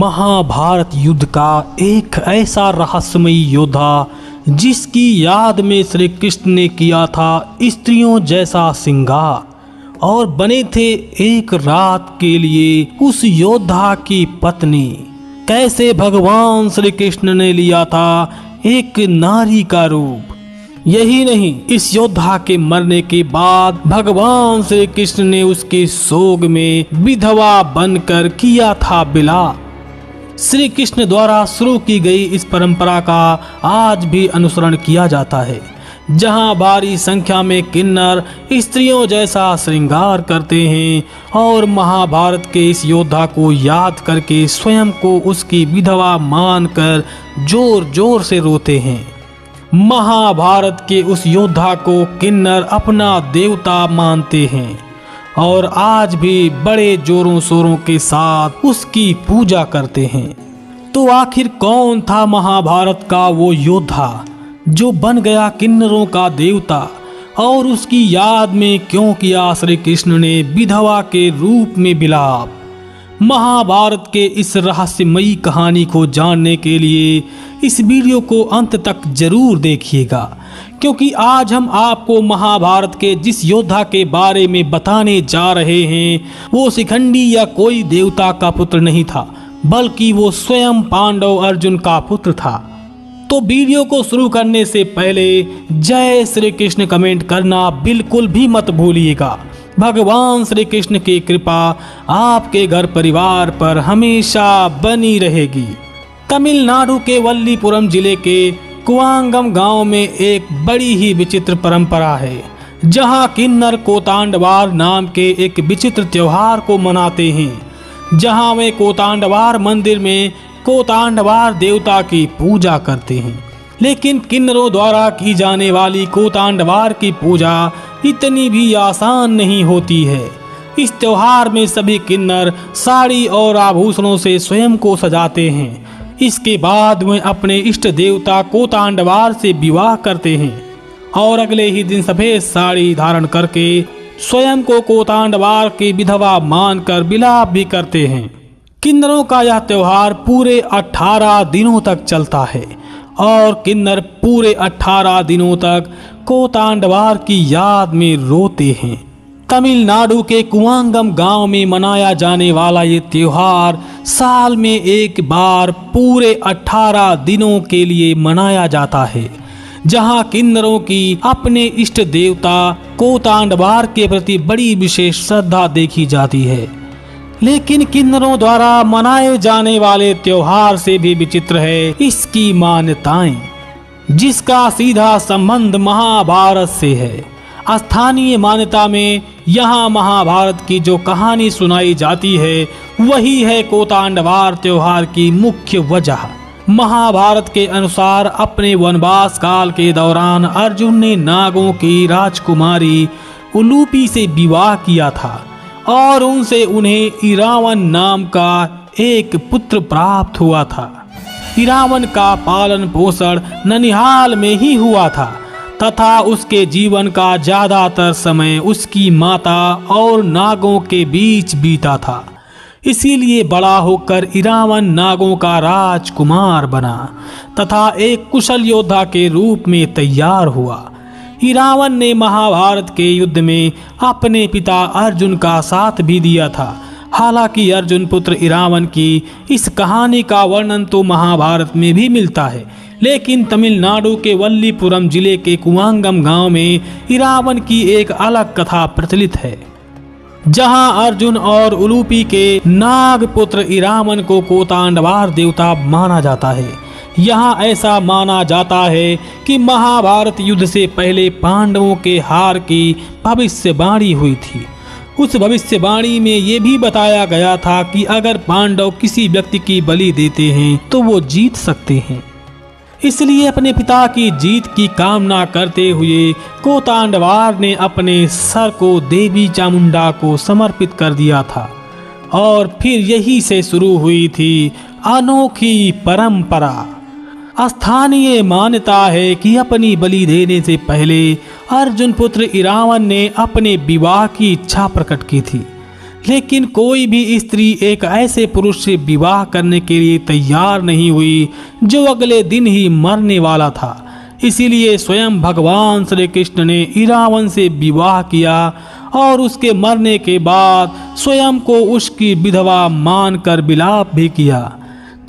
महाभारत युद्ध का एक ऐसा रहस्यमयी योद्धा जिसकी याद में श्री कृष्ण ने किया था स्त्रियों जैसा श्रृंगार और बने थे एक रात के लिए उस योद्धा की पत्नी। कैसे भगवान श्री कृष्ण ने लिया था एक नारी का रूप। यही नहीं, इस योद्धा के मरने के बाद भगवान श्री कृष्ण ने उसके सोग में विधवा बनकर किया था विलाप। श्री कृष्ण द्वारा शुरू की गई इस परंपरा का आज भी अनुसरण किया जाता है, जहां भारी संख्या में किन्नर स्त्रियों जैसा श्रृंगार करते हैं और महाभारत के इस योद्धा को याद करके स्वयं को उसकी विधवा मानकर जोर जोर से रोते हैं। महाभारत के उस योद्धा को किन्नर अपना देवता मानते हैं और आज भी बड़े जोरों शोरों के साथ उसकी पूजा करते हैं। तो आखिर कौन था महाभारत का वो योद्धा जो बन गया किन्नरों का देवता, और उसकी याद में क्यों किया श्री कृष्ण ने विधवा के रूप में विलाप? महाभारत के इस रहस्यमयी कहानी को जानने के लिए इस वीडियो को अंत तक जरूर देखिएगा, क्योंकि आज हम आपको महाभारत के जिस योद्धा के बारे में बताने जा रहे हैं वो शिखंडी या कोई देवता का पुत्र नहीं था, बल्कि वो स्वयं पांडव अर्जुन का पुत्र था। तो वीडियो को शुरू करने से पहले जय श्री कृष्ण कमेंट करना बिल्कुल भी मत भूलिएगा। भगवान श्री कृष्ण की कृपा आपके घर परिवार पर हमेशा बनी रहेगी। तमिलनाडु के वल्लीपुरम जिले के कुआंगम गांव में एक बड़ी ही विचित्र परंपरा है, जहां किन्नर कोतांडवार नाम के एक विचित्र त्योहार को मनाते हैं, जहां वे कोतांडवार मंदिर में कोतांडवार देवता की पूजा करते हैं। लेकिन किन्नरों द्वारा की जाने वाली कोतांडवार की पूजा इतनी भी आसान नहीं होती है। इस त्योहार में सभी किन्नर साड़ी और आभूषणों से स्वयं को सजाते हैं। इसके बाद वे अपने इष्ट देवता कोतांडवार से विवाह करते हैं और अगले ही दिन सफेद साड़ी धारण करके स्वयं को कोतांडवार की विधवा मानकर विलाप भी करते हैं। किन्नरों का यह त्योहार पूरे 18 दिनों तक चलता है और किन्नर पूरे 18 दिनों तक कोतांडवार की याद में रोते हैं। तमिलनाडु के कुआंगम गांव में मनाया जाने वाला ये त्योहार साल में एक बार पूरे 18 दिनों के लिए मनाया जाता है, जहां किन्नरों की अपने इष्ट देवता कोतांडवार के प्रति बड़ी विशेष श्रद्धा देखी जाती है। लेकिन किन्नरों द्वारा मनाए जाने वाले त्योहार से भी विचित्र है इसकी मान्यताएं, जिसका सीधा संबंध महाभारत से है। स्थानीय मान्यता में यहाँ महाभारत की जो कहानी सुनाई जाती है वही है कोतांडवार त्योहार की मुख्य वजह। महाभारत के अनुसार अपने वनवास काल के दौरान अर्जुन ने नागों की राजकुमारी उलूपी से विवाह किया था और उनसे उन्हें इरावन नाम का एक पुत्र प्राप्त हुआ था। इरावन का पालन पोषण ननिहाल में ही हुआ था तथा उसके जीवन का ज्यादातर समय उसकी माता और नागों के बीच बीता था। इसीलिए बड़ा होकर इरावन नागों का राजकुमार बना तथा एक कुशल योद्धा के रूप में तैयार हुआ। इरावन ने महाभारत के युद्ध में अपने पिता अर्जुन का साथ भी दिया था। हालांकि अर्जुन पुत्र इरावन की इस कहानी का वर्णन तो महाभारत में भी मिलता है, लेकिन तमिलनाडु के वल्लीपुरम जिले के कुआंगम गांव में इरावन की एक अलग कथा प्रचलित है, जहां अर्जुन और उलूपी के नाग पुत्र इरावन को कोतांडवार देवता माना जाता है। यहाँ ऐसा माना जाता है कि महाभारत युद्ध से पहले पांडवों के हार की भविष्यवाणी हुई थी। उस भविष्यवाणी में ये भी बताया गया था कि अगर पांडव किसी व्यक्ति की बलि देते हैं तो वो जीत सकते हैं। इसलिए अपने पिता की जीत की कामना करते हुए कोतांडवार ने अपने सर को देवी चामुंडा को समर्पित कर दिया था और फिर यही से शुरू हुई थी अनोखी परंपरा। स्थानीय मान्यता है कि अपनी बलि देने से पहले अर्जुन पुत्र इरावन ने अपने विवाह की इच्छा प्रकट की थी, लेकिन कोई भी स्त्री एक ऐसे पुरुष से विवाह करने के लिए तैयार नहीं हुई जो अगले दिन ही मरने वाला था। इसीलिए स्वयं भगवान श्री कृष्ण ने इरावन से विवाह किया और उसके मरने के बाद स्वयं को उसकी विधवा मानकर विलाप भी किया।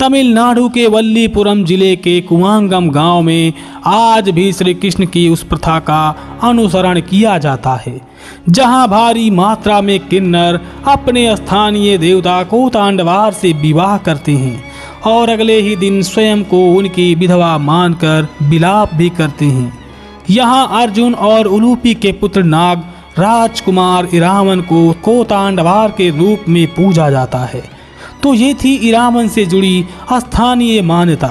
तमिलनाडु के वल्लीपुरम जिले के कुवांगम गांव में आज भी श्री कृष्ण की उस प्रथा का अनुसरण किया जाता है, जहां भारी मात्रा में किन्नर अपने स्थानीय देवता कोतांडवार से विवाह करते हैं और अगले ही दिन स्वयं को उनकी विधवा मानकर विलाप भी करते हैं। यहाँ अर्जुन और उलूपी के पुत्र नाग राजकुमार इरावन को कोतांडवार के रूप में पूजा जाता है। तो ये थी इरावन से जुड़ी स्थानीय मान्यता।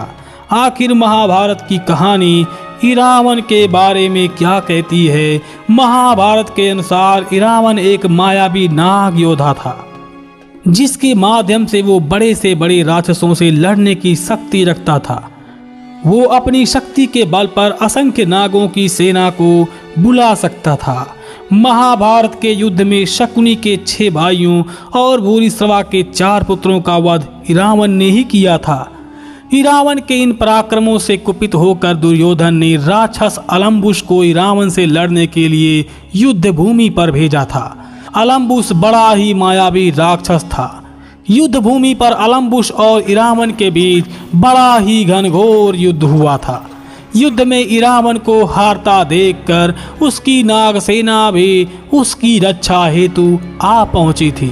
आखिर महाभारत की कहानी इरावन के बारे में क्या कहती है? महाभारत के अनुसार इरावन एक मायावी नाग योद्धा था, जिसके माध्यम से वो बड़े से बड़े राक्षसों से लड़ने की शक्ति रखता था। वो अपनी शक्ति के बल पर असंख्य नागों की सेना को बुला सकता था। महाभारत के युद्ध में शकुनी के 6 भाइयों और भूरिश्रवा के 4 पुत्रों का वध इरावन ने ही किया था। इरावन के इन पराक्रमों से कुपित होकर दुर्योधन ने राक्षस अलम्बुस को इरावन से लड़ने के लिए युद्ध भूमि पर भेजा था। अलम्बुस बड़ा ही मायावी राक्षस था। युद्ध भूमि पर अलम्बुस और इरावन के बीच बड़ा ही घनघोर युद्ध हुआ था। युद्ध में इरावन को हारता देखकर उसकी नाग सेना भी उसकी रक्षा हेतु आ पहुंची थी,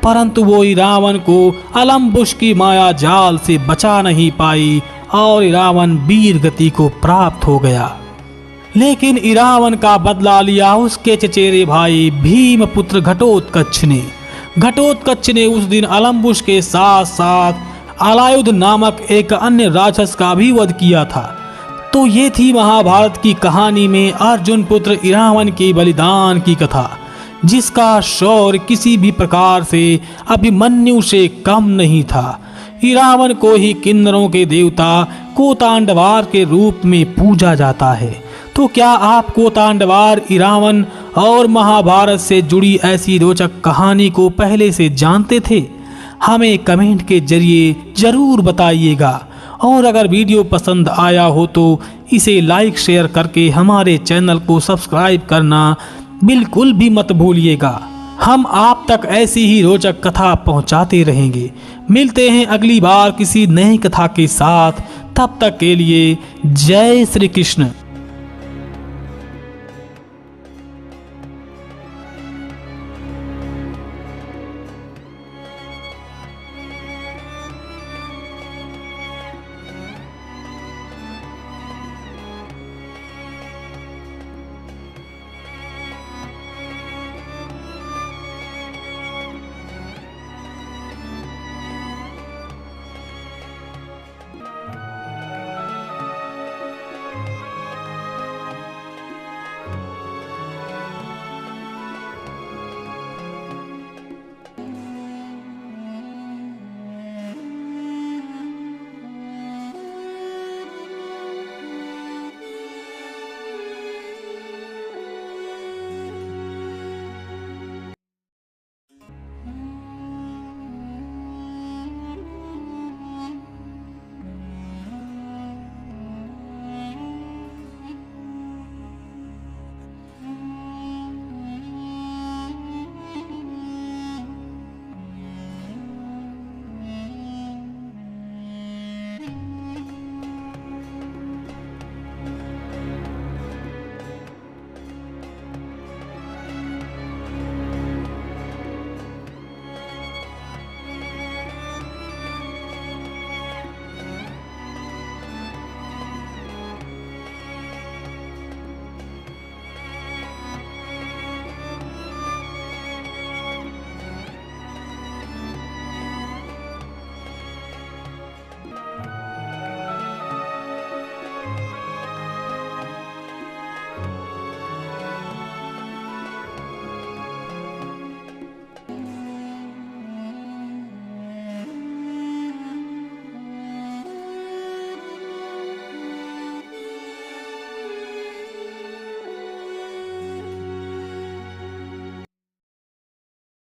परंतु वो इरावन को अलम्बुस की माया जाल से बचा नहीं पाई और इरावन वीर गति को प्राप्त हो गया। लेकिन इरावन का बदला लिया उसके चचेरे भाई भीम पुत्र घटोत्कच ने। घटोत्कच ने उस दिन अलम्बुस के साथ साथ अलायुध नामक एक अन्य राक्षस का भी वध किया था। तो ये थी महाभारत की कहानी में अर्जुन पुत्र इरावन की बलिदान की कथा, जिसका शौर्य किसी भी प्रकार से अभिमन्यु से कम नहीं था। इरावन को ही किन्नरों के देवता कोतांडवार के रूप में पूजा जाता है। तो क्या आप कोतांडवार, इरावन और महाभारत से जुड़ी ऐसी रोचक कहानी को पहले से जानते थे? हमें कमेंट के जरिए जरूर बताइएगा। और अगर वीडियो पसंद आया हो तो इसे लाइक शेयर करके हमारे चैनल को सब्सक्राइब करना बिल्कुल भी मत भूलिएगा। हम आप तक ऐसी ही रोचक कथा पहुंचाते रहेंगे। मिलते हैं अगली बार किसी नई कथा के साथ। तब तक के लिए जय श्री कृष्ण।